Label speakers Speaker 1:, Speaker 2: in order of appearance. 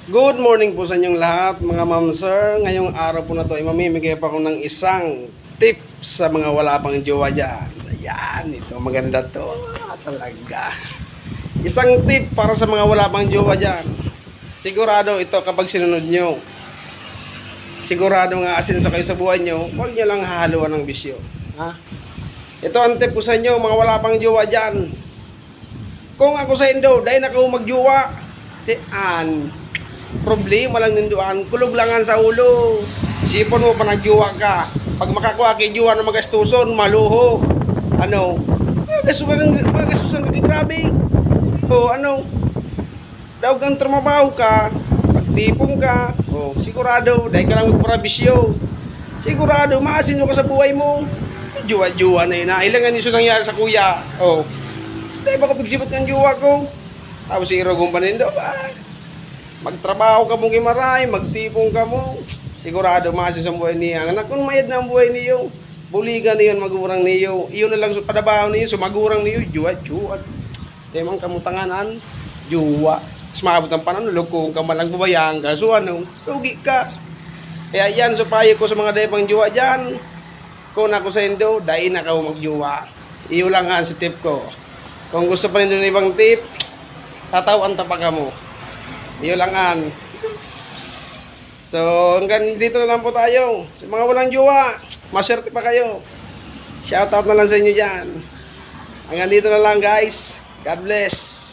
Speaker 1: Good morning po sa inyong lahat mga ma'am sir. Ngayong araw po na to ay mamimigay pa ako ng isang tip sa mga wala pang jowa dyan. Ayan, ito maganda to. Talaga. Isang tip para sa mga wala pang jowa dyan. Sigurado ito kapag sinunod nyo. Sigurado nga asenso kayo sa buhay nyo. Huwag nyo lang hahaluan ng bisyo. Ha? Ito ang tip ko sa inyo mga wala pang jowa dyan. Kung ako sa Indo, dahil na ako magjowa. Tian. Problema lang ninduan, kulog langan sa ulo. Isipon mo pa nagjuwa ka. Pag makakuha kay juwa na magastuson, maluho. Ano? Magastuson ka, grabe. O ano? Daw kang trumabaho ka, pagtipong ka, sigurado, dahil ka lang magparabisyo. Sigurado, maasin mo ka sa buhay mo. Juwa-juwa na yun. Ilangan niso nangyari sa kuya. Dahil baka pagsipot ng juwa ko. Tapos si Irogong panindo, magtrabaho ka mong kimaray, magtipong ka mo. Sigurado maasin sa buhay niya. Anak kung mayad na ang buhay niyo, buligan niyo, magurang niyo. Iyon na lang sa padabaho niyo, sumagurang niyo, juwa-juwa. Temang kamutanganan, juwa. Mas maabot ang pananulog kung ka malang bubayang ka. So ano, lugi ka. Kaya yan, so payo ko sa mga daypang juwa dyan. Kung ako sa Indo, dahin na ka magjuwa. Iyo lang nga si tip ko. Kung gusto pa rin ng ibang tip, tatawan pa ka mo. Iyo lang an. So, hanggang dito na lang po tayo. Sa mga walang jowa, maswerte pa kayo. Shoutout na lang sa inyo dyan. Hanggang dito na lang guys. God bless.